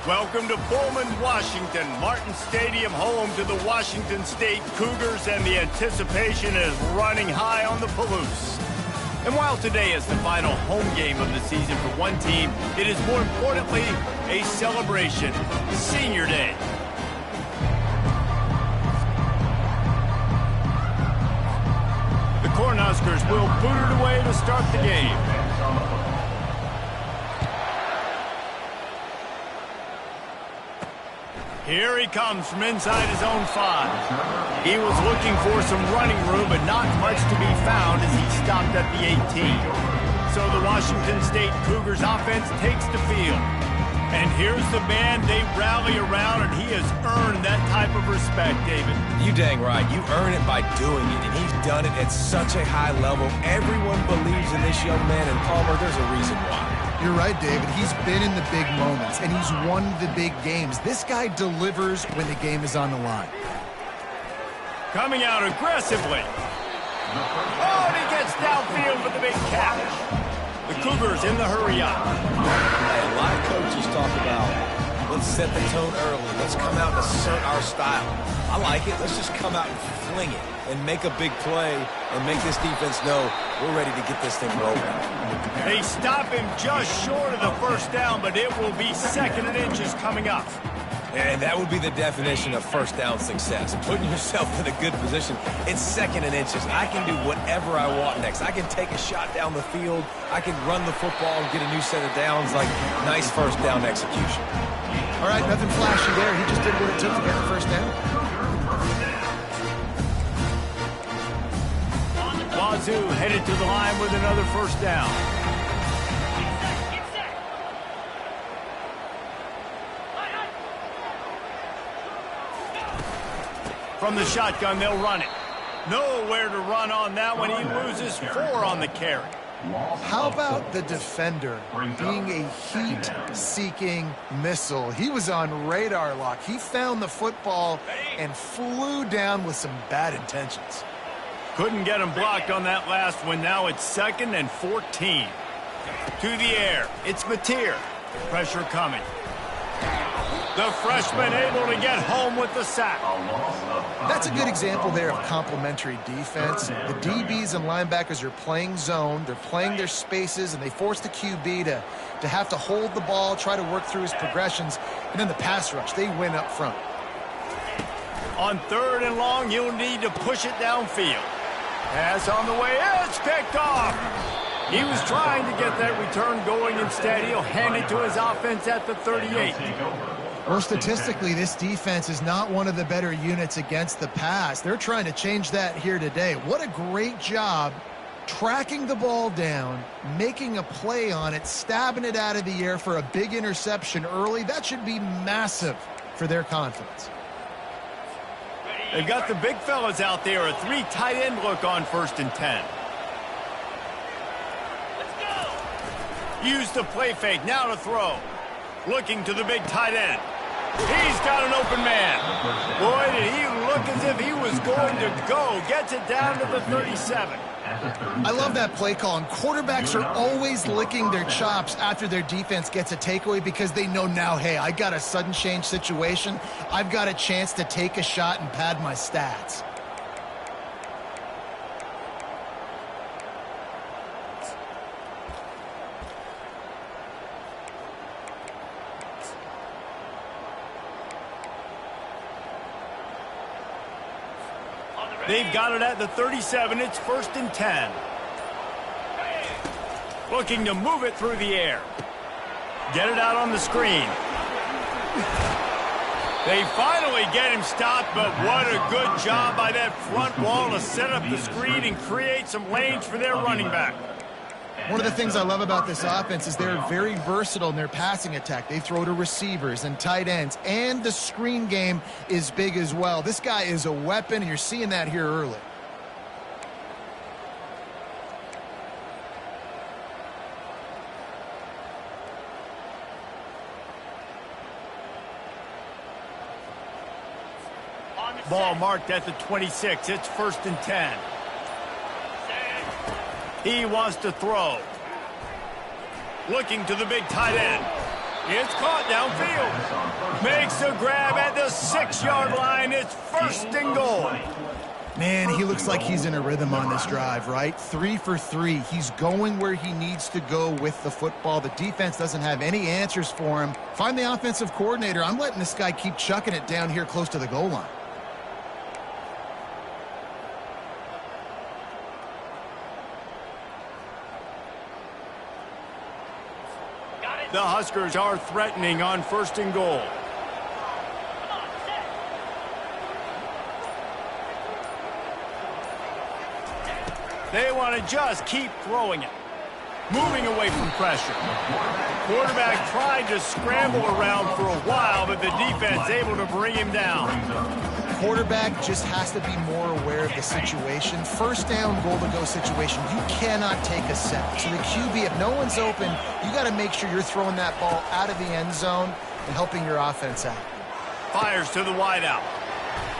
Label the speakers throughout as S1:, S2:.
S1: Welcome to Pullman, Washington. Martin Stadium, home to the Washington State Cougars, and the anticipation is running high on the Palouse. And while today is the final home game of the season for one team, it is more importantly a celebration, Senior Day. The Cornhuskers will boot it away to start the game. Here he comes from inside his own 5. He was looking for some running room, but not much to be found as he stopped at the 18. So the Washington State Cougars offense takes the field. And here's the man they rally around, and he has earned that type of respect, David.
S2: You dang right. You earn it by doing it, and he's done it at such a high level. Everyone believes in this young man, and Palmer, there's a reason why.
S3: You're right, David. He's been in the big moments, and he's won the big games. This guy delivers when the game is on the line.
S1: Coming out aggressively. Oh, and he gets downfield with the big catch. The Cougars in the hurry up.
S2: A lot of coaches talk about, let's set the tone early. Let's come out and assert our style. I like it. Let's just come out and fling it and make a big play and make this defense know we're ready to get this thing rolling.
S1: They stop him just short of the first down, but it will be 2nd and inches coming up.
S2: And that would be the definition of first down success. Putting yourself in a good position. It's 2nd and inches. I can do whatever I want next. I can take a shot down the field. I can run the football and get a new set of downs. Like, nice first down execution.
S3: All right, nothing flashy there. He just did what it took to get the first down.
S1: Wazoo headed to the line with another first down. From the shotgun, they'll run it. Nowhere to run on that one. He loses 4 on the carry.
S3: How about the defender being a heat-seeking missile? He was on radar lock. He found the football and flew down with some bad intentions.
S1: Couldn't get him blocked on that last one. Now it's 2nd and 14. To the air. It's Mateer. Pressure coming. The freshman able to get home with the sack.
S3: That's a good example there of complementary defense. The DBs and linebackers are playing zone. They're playing their spaces, and they force the QB to have to hold the ball, try to work through his progressions, and then the pass rush, they win up front.
S1: On 3rd and long, you'll need to push it downfield. Pass on the way. It's picked off. He was trying to get that return going. Instead, he'll hand it to his offense at the 38.
S3: Well, statistically, this defense is not one of the better units against the pass. They're trying to change that here today. What a great job tracking the ball down, making a play on it, stabbing it out of the air for a big interception early. That should be massive for their confidence.
S1: They've got the big fellas out there. A 3 tight end look on 1st and 10. Use the play fake. Now to throw. Looking to the big tight end. He's got an open man. Boy, did he look as if he was going to go. Gets it down to the 37.
S3: I love that play call, and quarterbacks are always licking their chops after their defense gets a takeaway because they know now, hey, I got a sudden change situation. I've got a chance to take a shot and pad my stats.
S1: They've got it at the 37. It's 1st and 10. Looking to move it through the air. Get it out on the screen. They finally get him stopped, but what a good job by that front wall to set up the screen and create some lanes for their running back.
S3: One of the things I love about this offense is they're very versatile in their passing attack. They throw to receivers and tight ends, and the screen game is big as well. This guy is a weapon, and you're seeing that here early.
S1: Ball marked at the 26. It's 1st and 10. He wants to throw. Looking to the big tight end. It's caught downfield. Makes a grab at the 6-yard line. It's 1st and goal.
S3: Man, he looks like he's in a rhythm on this drive, right? 3 for 3. He's going where he needs to go with the football. The defense doesn't have any answers for him. Find the offensive coordinator. I'm letting this guy keep chucking it down here close to the goal line.
S1: The Huskers are threatening on 1st and goal. They want to just keep throwing it. Moving away from pressure. Quarterback tried to scramble around for a while, but the defense able to bring him down.
S3: Quarterback just has to be more aware of the situation. 1st down, goal-to-go situation. You cannot take a sack. So the QB, if no one's open, you got to make sure you're throwing that ball out of the end zone and helping your offense out.
S1: Fires to the wideout.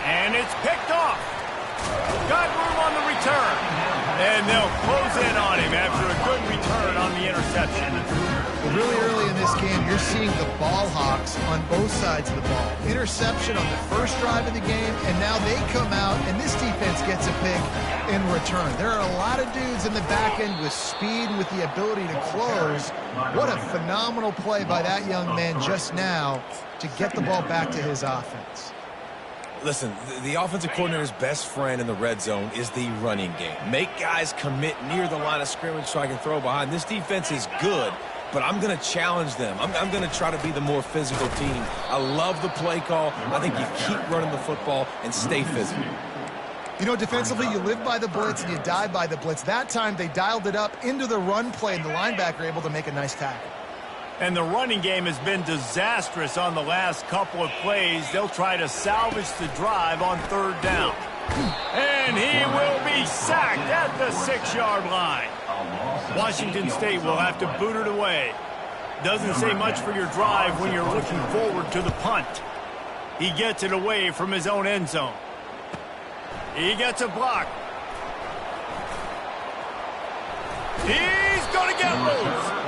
S1: And it's picked off. Got room on the return. And they'll close in on him after a good return on the interception.
S3: Really early in this game, you're seeing the ball hawks on both sides of the ball. Interception on the first drive of the game, and now they come out, and this defense gets a pick in return. There are a lot of dudes in the back end with speed and with the ability to close. What a phenomenal play by that young man just now to get the ball back to his offense.
S2: Listen, the offensive coordinator's best friend in the red zone is the running game. Make guys commit near the line of scrimmage so I can throw behind. This defense is good, but I'm going to challenge them. I'm going to try to be the more physical team. I love the play call. I think you keep running the football and stay physical.
S3: You know, defensively, you live by the blitz and you die by the blitz. That time, they dialed it up into the run play, and the linebacker able to make a nice tackle.
S1: And the running game has been disastrous on the last couple of plays. They'll try to salvage the drive on 3rd down. And he will be sacked at the 6-yard line. Washington State will have to boot it away. Doesn't say much for your drive when you're looking forward to the punt. He gets it away from his own end zone. He gets a block. He's going to get loose.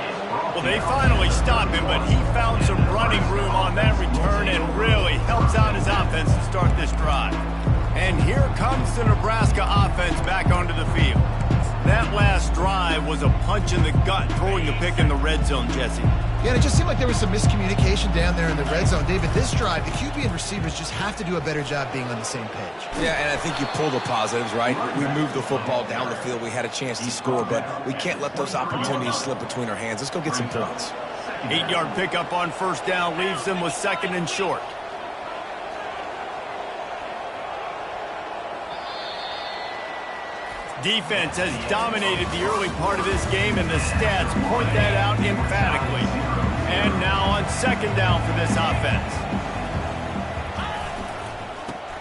S1: Well, they finally stopped him, but he found some running room on that return and really helps out his offense to start this drive. And here comes the Nebraska offense back onto the field. That last drive was a punch in the gut, throwing the pick in the red zone, Jesse.
S3: Yeah, and it just seemed like there was some miscommunication down there in the red zone. David, this drive, the QB and receivers just have to do a better job being on the same page.
S2: Yeah, and I think you pull the positives, right? We moved the football down the field. We had a chance to score, but we can't let those opportunities slip between our hands. Let's go get some points.
S1: 8-yard pickup on 1st down leaves them with 2nd and short. Defense has dominated the early part of this game, and the stats point that out emphatically. And now on 2nd down for this offense.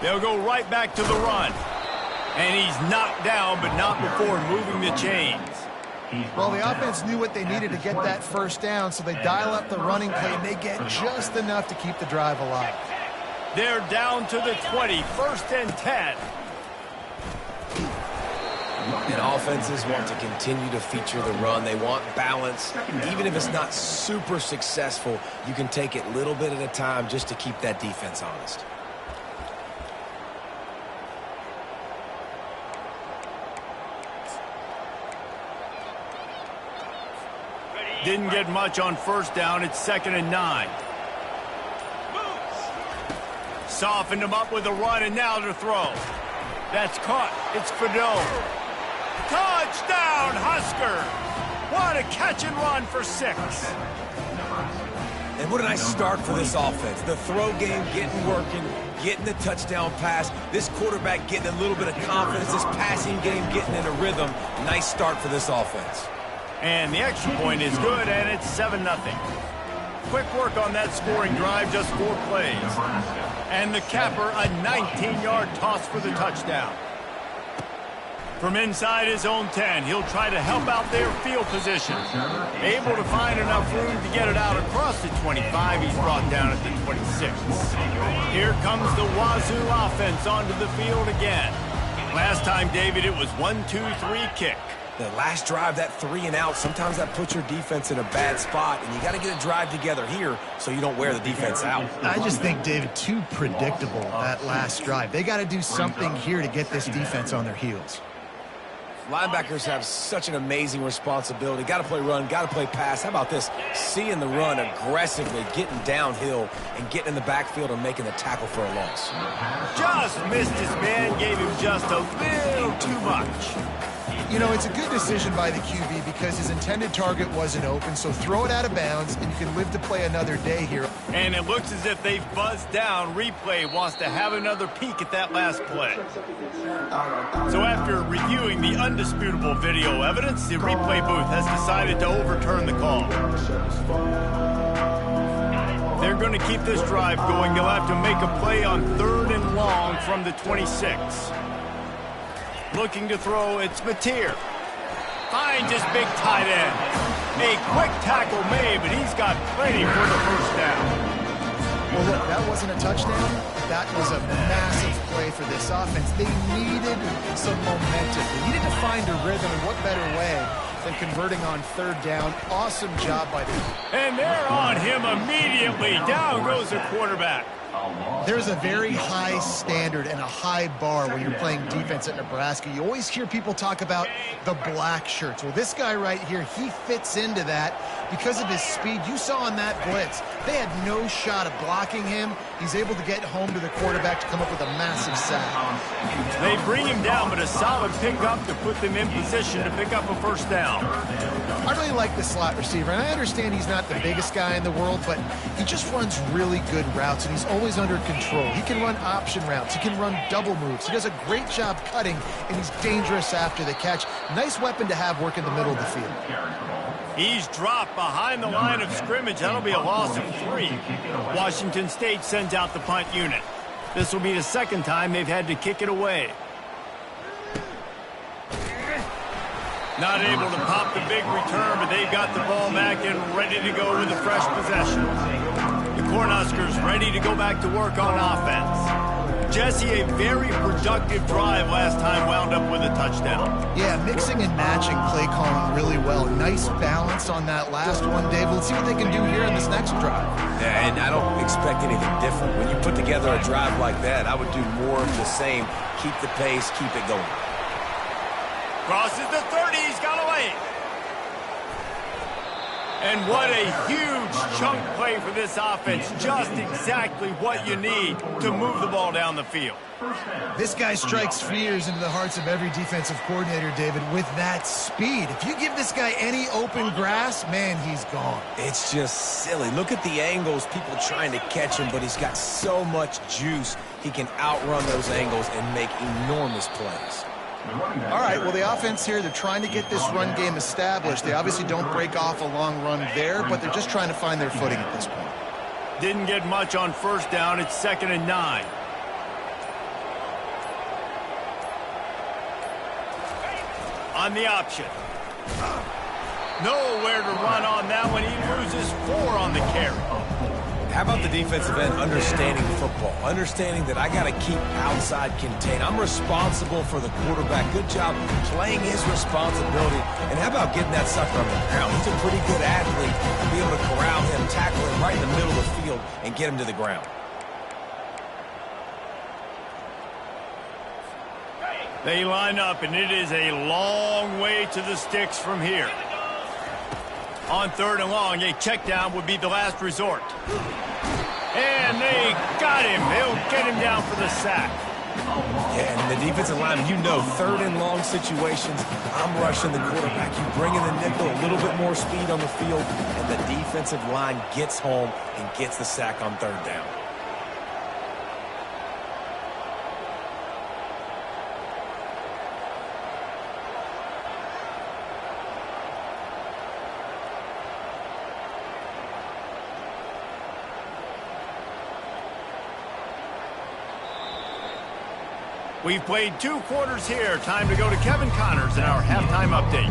S1: They'll go right back to the run. And he's knocked down, but not before moving the chains.
S3: Well, the offense knew what they needed to get that 1st down, so they dial up the running play, and they get just enough to keep the drive alive.
S1: They're down to the 20, 1st and 10.
S2: And offenses want to continue to feature the run. They want balance. Even if it's not super successful, you can take it a little bit at a time just to keep that defense honest.
S1: Didn't get much on 1st down. It's 2nd and 9. Softened him up with a run, and now to throw. That's caught. It's Fadeau. Touchdown, Husker! What a catch and run for 6.
S2: And what a nice start for this offense. The throw game getting working, getting the touchdown pass. This quarterback getting a little bit of confidence. This passing game getting in a rhythm. Nice start for this offense.
S1: And the extra point is good, and it's 7-0. Quick work on that scoring drive, just 4 plays. And the capper, a 19-yard toss for the touchdown. From inside his own 10, he'll try to help out their field position. Able to find enough room to get it out across the 25. He's brought down at the 26. Here comes the Wazoo offense onto the field again. Last time, David, it was 1-2-3 kick.
S2: The last drive, that 3 and out, sometimes that puts your defense in a bad spot, and you got to get a drive together here so you don't wear the defense out.
S3: I just think, David, too predictable, that last drive. They got to do something here to get this defense on their heels.
S2: Linebackers have such an amazing responsibility. Got to play run, got to play pass. How about this? Seeing the run aggressively, getting downhill, and getting in the backfield and making the tackle for a loss.
S1: Just missed his man, gave him just a little too much.
S3: You know, it's a good decision by the QB because his intended target wasn't open, so throw it out of bounds, and you can live to play another day here.
S1: And it looks as if they've buzzed down. Replay wants to have another peek at that last play. So after reviewing the undisputable video evidence, the replay booth has decided to overturn the call. They're going to keep this drive going. They'll have to make a play on 3rd and long from the 26. Looking to throw, it's Mateer. Finds his big tight end. A quick tackle made, but he's got plenty for the first down.
S3: Well, look, that wasn't a touchdown. That was a massive play for this offense. They needed some momentum. They needed to find a rhythm, and what better way than converting on 3rd down. Awesome job by them.
S1: And they're on him immediately. Down goes the quarterback.
S3: There's a very high standard and a high bar when you're playing defense at Nebraska. You always hear people talk about the black shirts. Well, this guy right here, he fits into that because of his speed. You saw on that blitz, they had no shot of blocking him. He's able to get home to the quarterback to come up with a massive sack.
S1: They bring him down, but a solid pickup to put them in position to pick up a first down.
S3: I really like the slot receiver, and I understand he's not the biggest guy in the world, but he just runs really good routes, and he's always under control. He can run option routes. He can run double moves. He does a great job cutting, and he's dangerous after the catch. Nice weapon to have work in the middle of the field.
S1: He's dropped behind the line of scrimmage. That'll be a loss of 3. Washington State sends out the punt unit. This will be the second time they've had to kick it away. Not able to pop the big return, but they've got the ball back and ready to go with a fresh possession. The Cornhuskers ready to go back to work on offense. Jesse, a very productive drive last time, wound up with a touchdown.
S3: Yeah, mixing and matching play calling really well. Nice balance on that last one, Dave. Let's see what they can do here in this next drive.
S2: Yeah, and I don't expect anything different. When you put together a drive like that, I would do more of the same. Keep the pace, keep it going.
S1: Crosses the 30, he's got away. And what a huge chunk play for this offense. Just exactly what you need to move the ball down the field.
S3: This guy strikes fears into the hearts of every defensive coordinator, David, with that speed. If you give this guy any open grass, man, he's gone.
S2: It's just silly. Look at the angles, people trying to catch him, but he's got so much juice. He can outrun those angles and make enormous plays.
S3: All right, well, the offense here, they're trying to get this run game established. They obviously don't break off a long run there, but they're just trying to find their footing at this point.
S1: Didn't get much on first down. It's 2nd and 9. On the option. Nowhere to run on that one. He loses 4 on the carry.
S2: How about the defensive end understanding football, understanding that I got to keep outside contained. I'm responsible for the quarterback. Good job playing his responsibility. And how about getting that sucker on the ground? He's a pretty good athlete to be able to corral him, tackle him right in the middle of the field, and get him to the ground.
S1: They line up, and it is a long way to the sticks from here. On 3rd and long, a check down would be the last resort. And they got him. They'll get him down for the sack.
S2: Yeah, and the defensive line, you know, 3rd and long situations, I'm rushing the quarterback. You bring in the nickel, a little bit more speed on the field, and the defensive line gets home and gets the sack on 3rd down.
S1: We've played 2 quarters here. Time to go to Kevin Connors in our halftime update.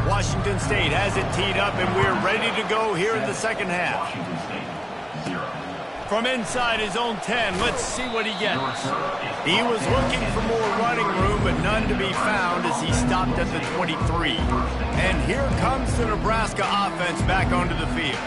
S1: Washington State has it teed up, and we're ready to go here in the second half. From inside his own 10, let's see what he gets. He was looking for more running room, but none to be found as he stopped at the 23. And here comes the Nebraska offense back onto the field.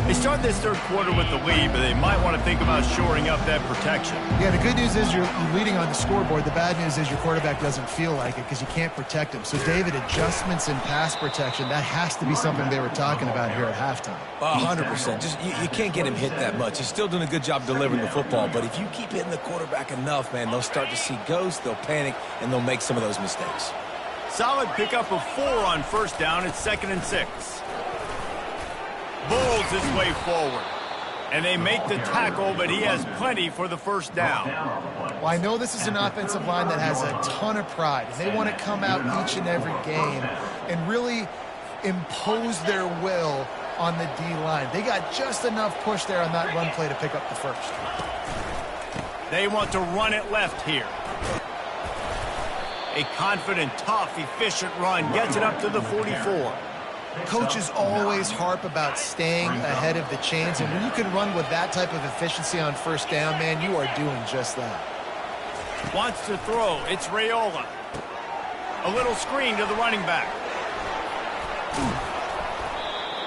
S1: They start this third quarter with the lead, but they might want to think about shoring up that protection.
S3: Yeah, the good news is you're leading on the scoreboard. The bad news is your quarterback doesn't feel like it because you can't protect him. So, David, adjustments in pass protection, that has to be something they were talking about here at halftime.
S2: 100%. Just you can't get him hit that much. He's still doing a good job delivering the football, but if you keep hitting the quarterback enough, man, they'll start to see ghosts, they'll panic, and they'll make some of those mistakes.
S1: Solid pickup of 4 on first down. It's 2nd and 6. Bulls his way forward. And they make the tackle, but he has plenty for the first down.
S3: Well, I know this is an offensive line that has a ton of pride. They want to come out each and every game and really impose their will on the D-line. They got just enough push there on that run play to pick up the first.
S1: They want to run it left here. A confident, tough, efficient run gets it up to the 44.
S3: Coaches always harp about staying ahead of the chains, and when you can run with that type of efficiency on first down, man, you are doing just that.
S1: Wants to throw. It's Raiola. A little screen to the running back.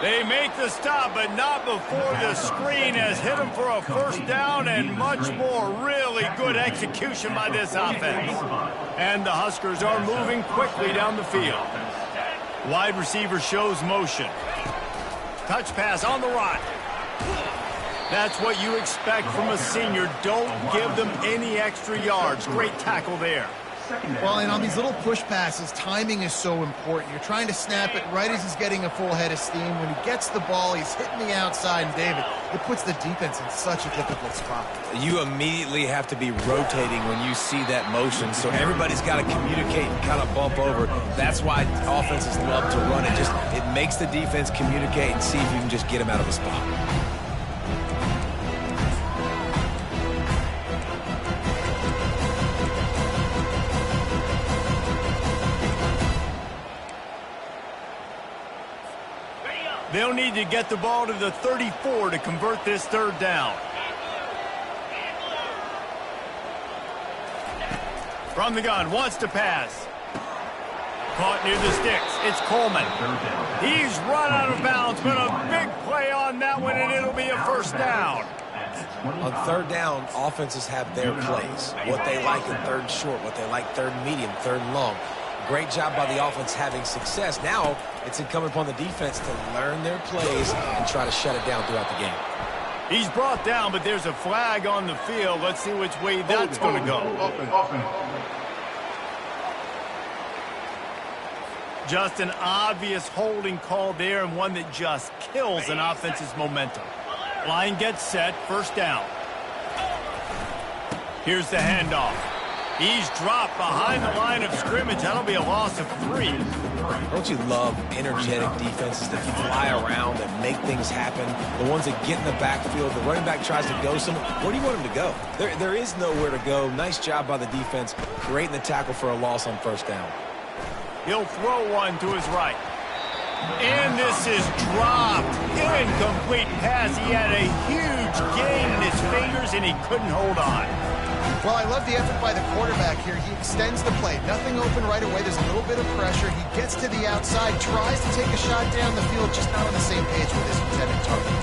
S1: They make the stop, but not before the screen has hit him for a first down and much more. Really good execution by this offense. And the Huskers are moving quickly down the field. Wide receiver shows motion. Touch pass on the right. That's what you expect from a senior. Don't give them any extra yards. Great tackle there.
S3: Well, and on these little push passes, timing is so important. You're trying to snap it right as he's getting a full head of steam. When he gets the ball, he's hitting the outside, and David, it puts the defense in such a difficult spot.
S2: You immediately have to be rotating when you see that motion, so everybody's got to communicate and kind of bump over. That's why offenses love to run it. It makes the defense communicate and see if you can just get him out of a spot.
S1: They'll need to get the ball to the 34 to convert this third down. From the gun, wants to pass. Caught near the sticks. It's Coleman. He's run out of bounds, but a big play on that one, and it'll be a first down.
S2: On third down, offenses have their plays. What they like in third and short, what they like third and medium, third and long. Great job by the offense having success. Now it's incumbent upon the defense to learn their plays and try to shut it down throughout the game.
S1: He's brought down, but there's a flag on the field. Let's see which way that's going to go. Just an obvious holding call there, and one that just kills an offense's momentum. Line gets set, first down. Here's the handoff. He's dropped behind the line of scrimmage. That'll be a loss of 3.
S2: Don't you love energetic defenses that fly around, that make things happen? The ones that get in the backfield, the running back tries to go somewhere. Where do you want him to go? There is nowhere to go. Nice job by the defense, creating the tackle for a loss on first down.
S1: He'll throw one to his right. And this is dropped. Incomplete pass. He had a huge gain in his fingers, and he couldn't hold on.
S3: Well, I love the effort by the quarterback here. He extends the play. Nothing open right away. There's a little bit of pressure. He gets to the outside, tries to take a shot down the field, just not on the same page with his intended target.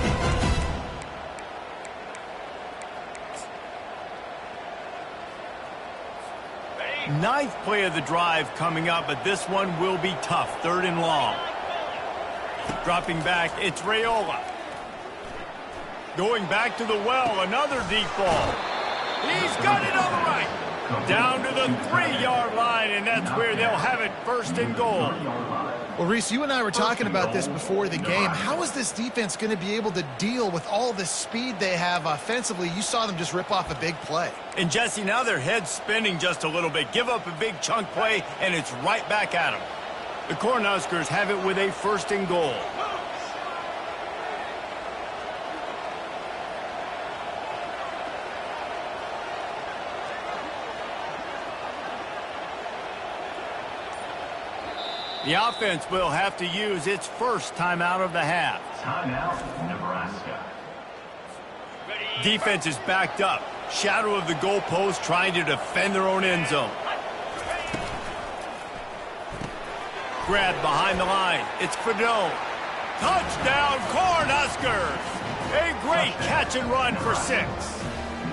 S1: Ninth play of the drive coming up, but this one will be tough. 3rd and long. Dropping back, it's Raiola. Going back to the well, another deep ball. He's got it on the right. Down to the 3-yard line, and that's where they'll have it, 1st and goal.
S3: Well, Reese, you and I were talking about this before the game. How is this defense going to be able to deal with all the speed they have offensively? You saw them just rip off a big play.
S1: And, Jesse, now their head's spinning just a little bit. Give up a big chunk play, and it's right back at them. The Cornhuskers have it with a 1st and goal. The offense will have to use its first timeout of the half.
S4: Timeout, Nebraska.
S1: Defense is backed up. Shadow of the goalpost, trying to defend their own end zone. Grab behind the line. It's Fedone. Touchdown, Cornhuskers! A great catch and run for 6.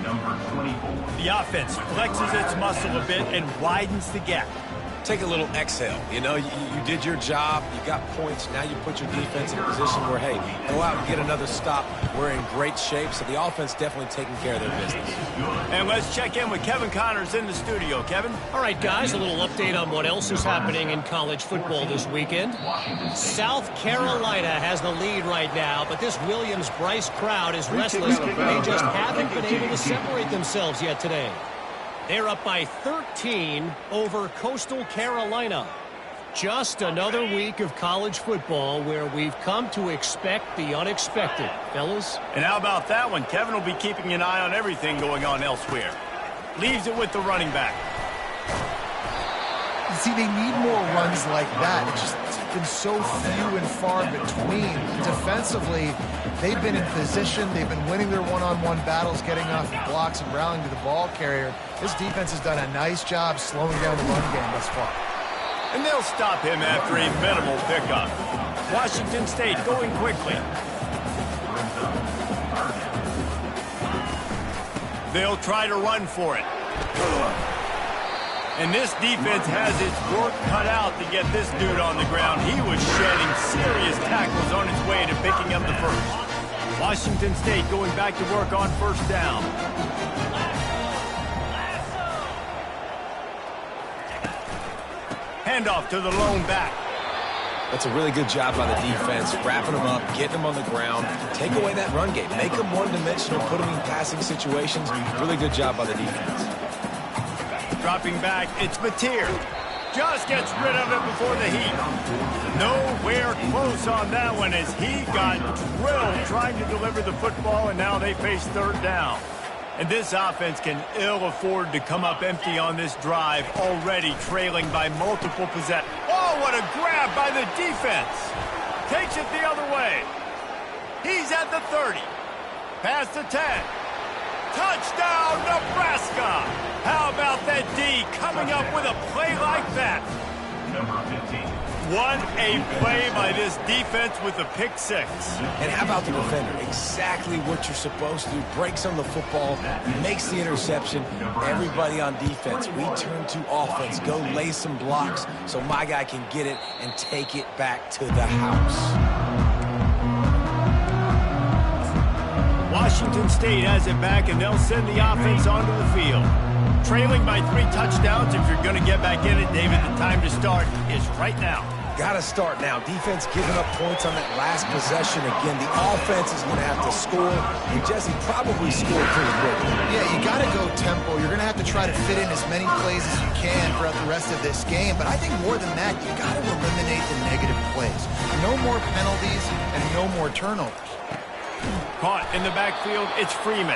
S4: Number 24.
S1: The offense flexes its muscle a bit and widens the gap.
S2: Take a little exhale. You know, you did your job. You got points. Now you put your defense in a position where, hey, go out and get another stop. We're in great shape, so the offense definitely taking care of their business.
S1: And let's check in with Kevin Connors in the studio. Kevin?
S5: All right, guys, a little update on what else is happening in college football this weekend. South Carolina has the lead right now, but this Williams-Bryce crowd is restless. They just haven't been able to separate themselves yet today. They're up by 13 over Coastal Carolina. Just another week of college football where we've come to expect the unexpected, fellas.
S1: And how about that one? Kevin will be keeping an eye on everything going on elsewhere. Leaves it with the running back.
S3: See, they need more runs like that. It's just been so few and far between. Defensively, they've been in position. They've been winning their one-on-one battles, getting off the blocks and rallying to the ball carrier. This defense has done a nice job slowing down the run game thus far.
S1: And they'll stop him after a minimal pickup. Washington State going quickly. They'll try to run for it. And this defense has its work cut out to get this dude on the ground. He was shedding serious tackles on his way to picking up the first. Washington State going back to work on first down. Handoff to the lone back.
S2: That's a really good job by the defense, wrapping them up, getting them on the ground. Take away that run game. Make them one-dimensional, put them in passing situations. Really good job by the defense.
S1: Dropping back, it's Mateer. Just gets rid of it before the heat. Nowhere close on that one as he got drilled trying to deliver the football, and now they face third down. And this offense can ill afford to come up empty on this drive, already trailing by multiple possessions. Oh, what a grab by the defense. Takes it the other way. He's at the 30. Past the 10. Touchdown, Nebraska! How about that D coming up with a play like that?
S4: Number 15.
S1: What a play by this defense with a pick 6.
S2: And how about the defender? Exactly what you're supposed to do. Breaks on the football, makes the interception. Everybody on defense, we turn to offense. Go lay some blocks so my guy can get it and take it back to the house.
S1: Washington State has it back, and they'll send the offense onto the field. Trailing by 3 touchdowns. If you're going to get back in it, David, the time to start is right now.
S2: Got to start now. Defense giving up points on that last possession. Again, the offense is going to have to score, and Jesse probably scored pretty quickly.
S3: Yeah, you got to go tempo. You're going to have to try to fit in as many plays as you can throughout the rest of this game. But I think more than that, you got to eliminate the negative plays. No more penalties and no more turnovers.
S1: Caught in the backfield, it's Freeman.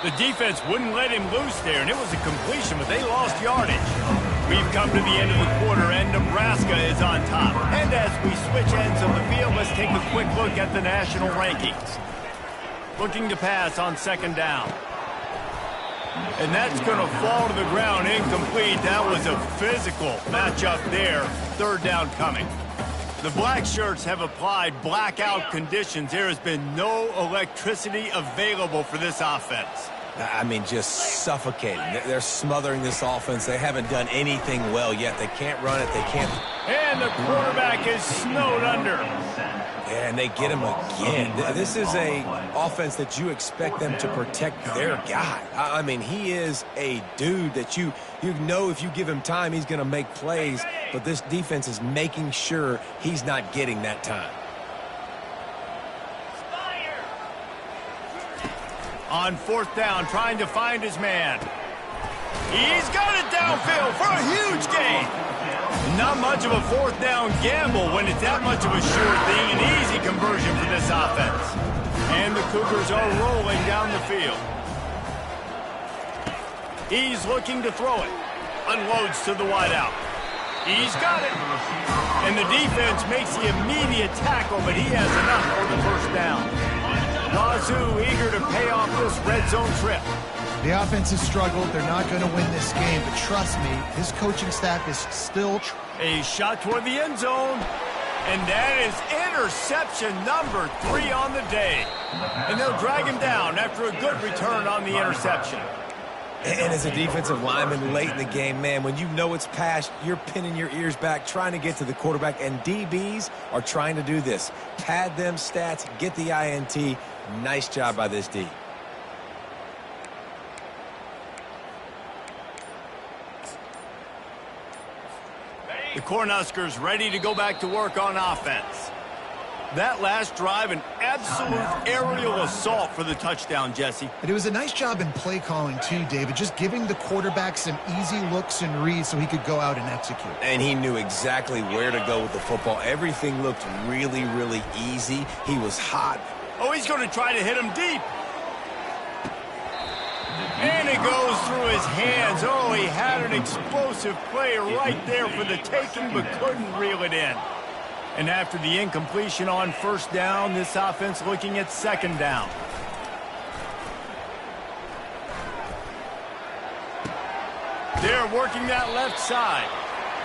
S1: The defense wouldn't let him loose there, and it was a completion, but they lost yardage. We've come to the end of the quarter, and Nebraska is on top. And as we switch ends of the field, let's take a quick look at the national rankings. Looking to pass on second down. And that's going to fall to the ground incomplete. That was a physical matchup there. Third down coming. The black shirts have applied blackout conditions. There has been no electricity available for this offense.
S2: I mean, just suffocating. They're smothering this offense. They haven't done anything well yet. They can't run it. They can't.
S1: And the quarterback is snowed under.
S2: Yeah, and they get him again. This is a offense that you expect them to protect their guy. I mean, he is a dude that you know if you give him time, he's going to make plays. But this defense is making sure he's not getting that time.
S1: On fourth down, trying to find his man. He's got it downfield for a huge gain. Not much of a fourth down gamble when it's that much of a sure thing. An easy conversion for this offense. And the Cougars are rolling down the field. He's looking to throw it. Unloads to the wideout. He's got it. And the defense makes the immediate tackle, but he has enough for the first down. Wazoo eager to pay off this red zone trip.
S3: The offense has struggled. They're not going to win this game, but trust me, his coaching staff is still...
S1: A shot toward the end zone. And that is interception number 3 on the day. And they'll drag him down after a good return on the interception.
S2: And as a defensive lineman late in the game, man, when you know it's past, you're pinning your ears back, trying to get to the quarterback, and DBs are trying to do this. Pad them stats, get the INT. Nice job by this D.
S1: The Cornhuskers ready to go back to work on offense. That last drive, an absolute aerial assault for the touchdown, Jesse.
S3: But it was a nice job in play calling too, David, just giving the quarterback some easy looks and reads so he could go out and execute.
S2: And he knew exactly where to go with the football. Everything looked really, really easy. He was hot.
S1: Oh, he's going to try to hit him deep. And it goes through his hands. Oh, he had an explosive play right there for the taking, but couldn't reel it in. And after the incompletion on first down, this offense looking at second down. They're working that left side.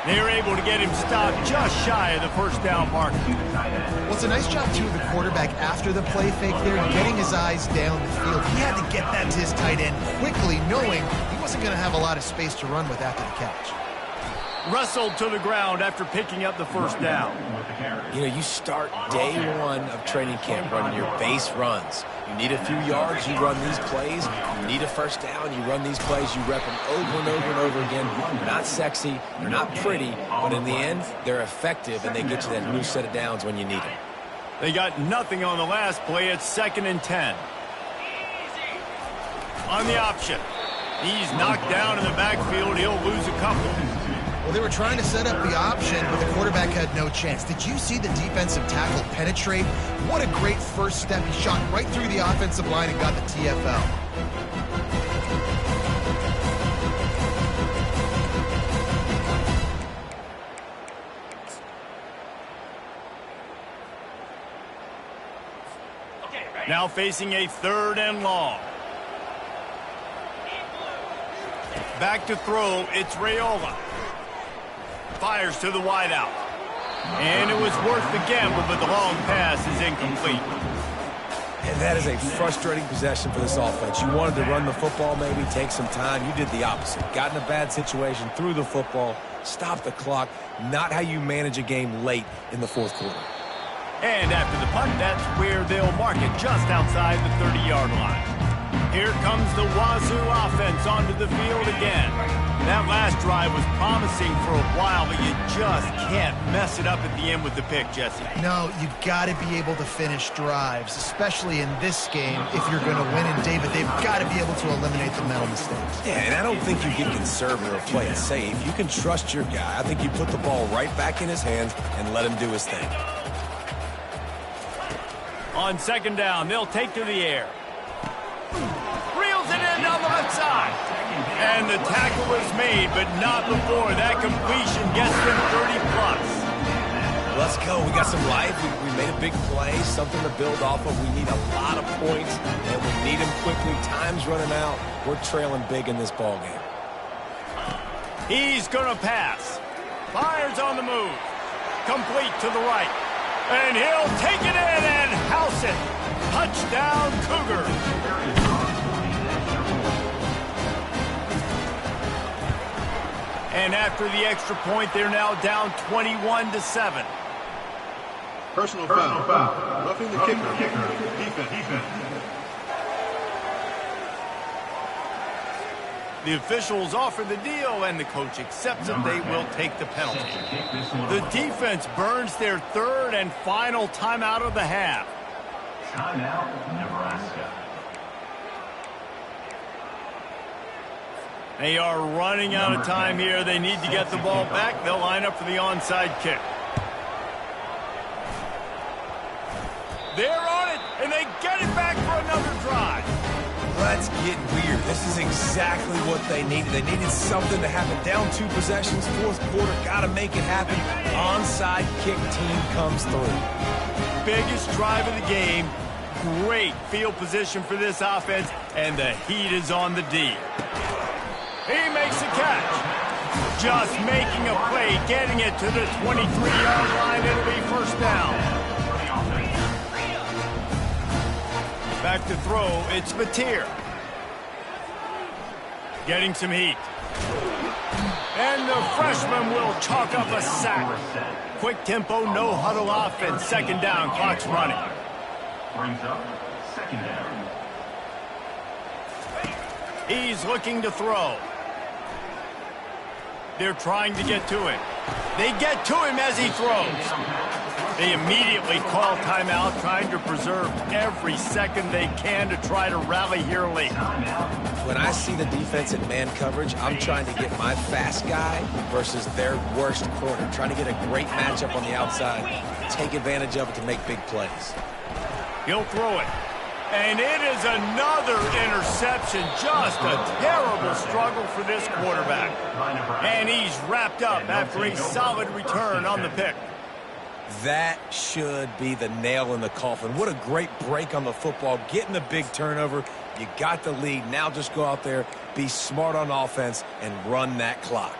S1: They're able to get him stopped just shy of the first down mark.
S3: Well, it's a nice job, too, of the quarterback after the play fake there, getting his eyes down the field. He had to get that to his tight end quickly, knowing he wasn't going to have a lot of space to run with after the catch.
S1: Wrestled to the ground after picking up the first down.
S2: You know, you start day one of training camp running your base runs. You need a few yards, you run these plays. You need a first down, you run these plays. You rep them over and over and over again. They're not sexy, they're not pretty, but in the end, they're effective, and they get you that new set of downs when you need them.
S1: They got nothing on the last play. It's 2nd and 10. On the option. He's knocked down in the backfield. He'll lose a couple.
S3: Well, they were trying to set up the option, but the quarterback had no chance. Did you see the defensive tackle penetrate? What a great first step. He shot right through the offensive line and got the TFL.
S1: Now facing a 3rd and long. Back to throw, it's Raiola. Fires to the wideout. And it was worth the gamble, but the long pass is incomplete.
S2: And that is a frustrating possession for this offense. You wanted to run the football, maybe take some time. You did the opposite. Got in a bad situation, threw the football, stopped the clock. Not how you manage a game late in the 4th quarter.
S1: And after the punt, that's where they'll mark it, just outside the 30-yard line. Here comes the Wazoo offense onto the field again. That last drive was promising for a while, but you just can't mess it up at the end with the pick, Jesse.
S3: No, you've got to be able to finish drives, especially in this game. If you're going to win, and David, they've got to be able to eliminate the mental mistakes.
S2: Yeah, and I don't think you get conservative or play it safe. You can trust your guy. I think you put the ball right back in his hands and let him do his thing.
S1: On 2nd down, they'll take to the air. Reels it in down the left side. And the tackle was made, but not before that completion gets them 30-plus.
S2: Let's go. We got some life. We made a big play, something to build off of. We need a lot of points, and we need them quickly. Time's running out. We're trailing big in this ball game.
S1: He's going to pass. Fires on the move. Complete to the right. And he'll take it in and house it. Touchdown, Cougars. And after the extra point, they're now down 21-7.
S6: Personal foul. Roughing the kicker. Defense.
S1: The officials offer the deal, and the coach accepts it. They will take the penalty. The defense burns their 3rd and final timeout of the half.
S4: Timeout, Nebraska.
S1: They are running out of time here. They need to get the ball back. They'll line up for the onside kick. They're on it, and they get it back for another drive.
S2: Let's get weird. This is exactly what they needed. They needed something to happen. Down 2 possessions, 4th quarter, got to make it happen. Onside kick team comes through.
S1: Biggest drive of the game. Great field position for this offense, and the heat is on the D. He makes a catch. Just making a play, getting it to the 23-yard line. It'll be first down. Back to throw, it's Mateer. Getting some heat. And the freshman will chalk up a sack. Quick tempo, no huddle offense. Second down, clock's running.
S4: Brings up second down.
S1: He's looking to throw. They're trying to get to him. They get to him as he throws. They immediately call timeout, trying to preserve every second they can to try to rally here late.
S2: When I see the defense in man coverage, I'm trying to get my fast guy versus their worst corner. Trying to get a great matchup on the outside, take advantage of it to make big plays.
S1: He'll throw it. And it is another interception. Just a terrible struggle for this quarterback. And he's wrapped up after a solid return on the pick.
S2: That should be the nail in the coffin. What a great break on the football. Getting the big turnover. You got the lead. Now just go out there, be smart on offense, and run that clock.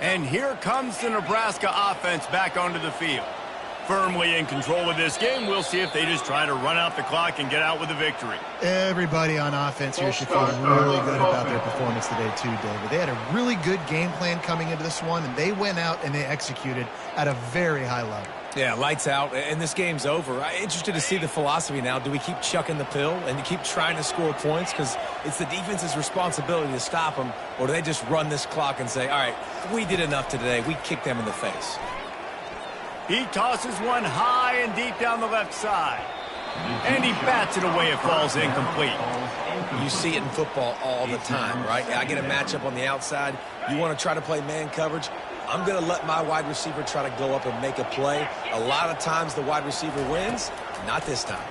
S1: And here comes the Nebraska offense back onto the field. Firmly in control of this game. We'll see if they just try to run out the clock and get out with a victory.
S3: Everybody on offense here should feel really good about their performance today too, David. They had a really good game plan coming into this one, and they went out and they executed at a very high level.
S2: Yeah, lights out, and this game's over. I'm interested to see the philosophy now. Do we keep chucking the pill and keep trying to score points because it's the defense's responsibility to stop them, or do they just run this clock and say, all right, we did enough today. We kicked them in the face.
S1: He tosses one high and deep down the left side. And he bats it away. It falls incomplete.
S2: You see it in football all the time, right? I get a matchup on the outside. You want to try to play man coverage? I'm going to let my wide receiver try to go up and make a play. A lot of times the wide receiver wins. Not this time.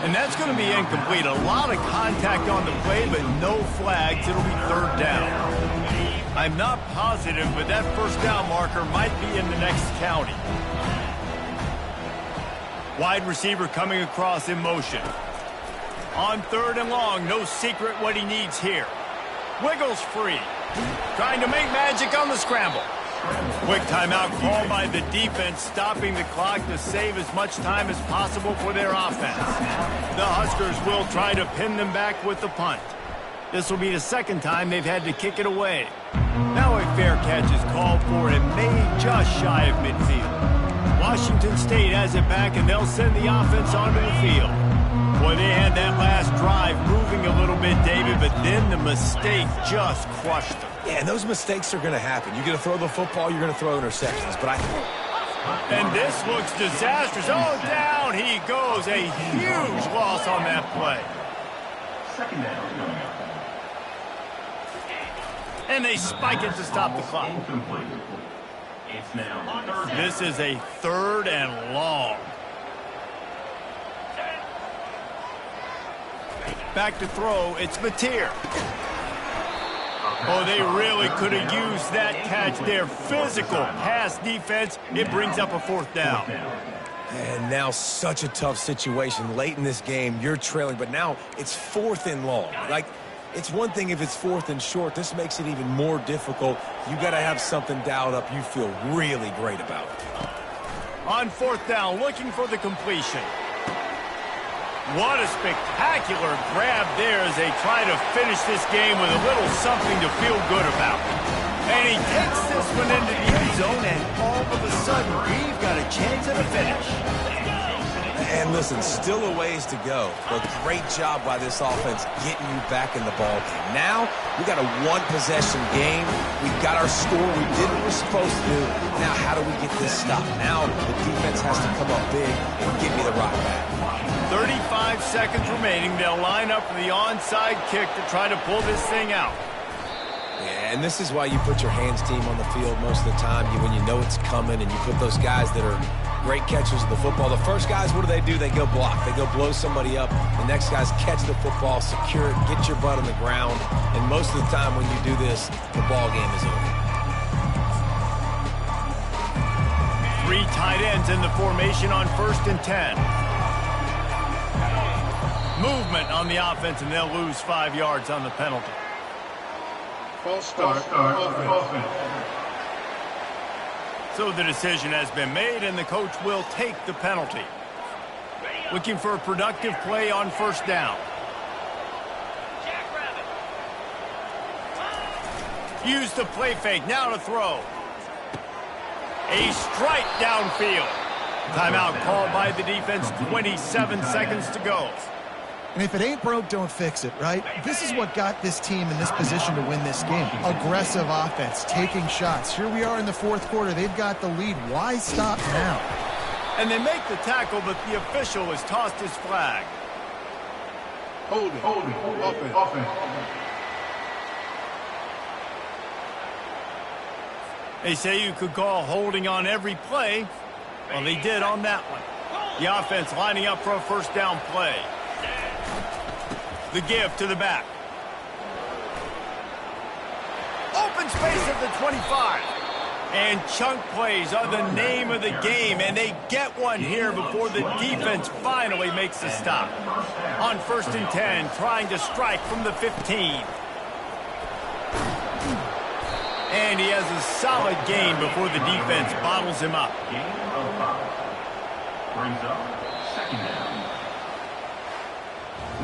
S1: And that's going to be incomplete. A lot of contact on the play, but no flags. It'll be third down. I'm not positive, but that first down marker might be in the next county. Wide receiver coming across in motion. On third and long, no secret what he needs here. Wiggles free. Trying to make magic on the scramble. Quick timeout called by the defense, stopping the clock to save as much time as possible for their offense. The Huskers will try to pin them back with the punt. This will be the second time they've had to kick it away. Now a fair catch is called for and made just shy of midfield. Washington State has it back, and they'll send the offense onto the field. Boy, they had that last drive moving a little bit, David, but then the mistake just crushed them.
S2: Yeah, and those mistakes are going to happen. You're going to throw the football, you're going to throw interceptions. But
S1: And this looks disastrous. Oh, down he goes. A huge loss on that play.
S4: Second down.
S1: And they spike it to stop the clock.
S4: Incomplete. It's now third down.
S1: This is a third and long. Back to throw, it's Mateer. Oh, they really could have used that catch there. Physical pass defense. It brings up a fourth down.
S2: And now such a tough situation. Late in this game, you're trailing, but now it's fourth and long. Like, it's one thing if it's fourth and short. This makes it even more difficult. You got to have something dialed up you feel really great about.
S1: On fourth down, looking for the completion. What a spectacular grab there as they try to finish this game with a little something to feel good about. And he takes this one into the end zone, and all of a sudden, we've got a chance at a finish.
S2: And listen, still a ways to go, but great job by this offense getting you back in the ball game. Now, we got a one-possession game. We've got our score. We did what we're supposed to do. Now, how do we get this stopped? Now, the defense has to come up big and give me the rock back.
S1: 35 seconds remaining. They'll line up for the onside kick to try to pull this thing out.
S2: Yeah, and this is why you put your hands team on the field most of the time. When you know it's coming, and you put those guys that are great catchers of the football. The first guys, what do? They go block. They go blow somebody up. The next guys catch the football, secure it, get your butt on the ground. And most of the time when you do this, the ball game is over.
S1: 3 tight ends in the formation on 1st and 10. Movement on the offense, and they'll lose 5 yards on the penalty.
S6: False start. Offense.
S1: So the decision has been made, and the coach will take the penalty. Looking for a productive play on 1st down. Use the play fake. Now to throw. A strike downfield. Timeout called by the defense. 27 seconds to go.
S3: And if it ain't broke, don't fix it, right? This is what got this team in this position to win this game. Aggressive offense, taking shots. Here we are in the 4th quarter. They've got the lead. Why stop now?
S1: And they make the tackle, but the official has tossed his flag.
S6: Holding. Offense.
S1: They say you could call holding on every play. Well, they did on that one. The offense lining up for a 1st down play. The give to the back. Open space at the 25. And chunk plays are the name of the game, and they get one here before the defense finally makes a stop. On 1st and 10, trying to strike from the 15. And he has a solid gain before the defense bottles him up.
S4: Gain of 5. Brings up 2nd down.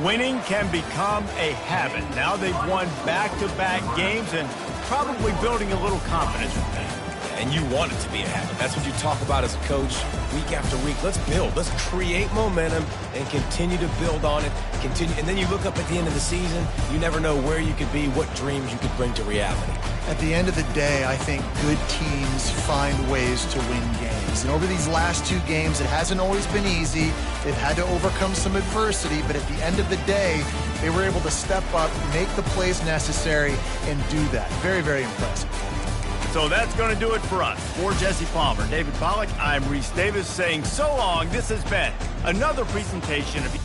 S1: Winning can become a habit. Now they've won back-to-back games and probably building a little confidence with that.
S2: And you want it to be a habit. That's what you talk about as a coach week after week. Let's build. Let's create momentum and continue to build on it. And then you look up at the end of the season, you never know where you could be, what dreams you could bring to reality.
S3: At the end of the day, I think good teams find ways to win games. And over these last 2 games, it hasn't always been easy. They've had to overcome some adversity, but at the end of the day, they were able to step up, make the plays necessary, and do that. Very, very impressive.
S1: So that's going to do it for us. For Jesse Palmer, David Pollack, I'm Reese Davis saying so long. This has been another presentation of...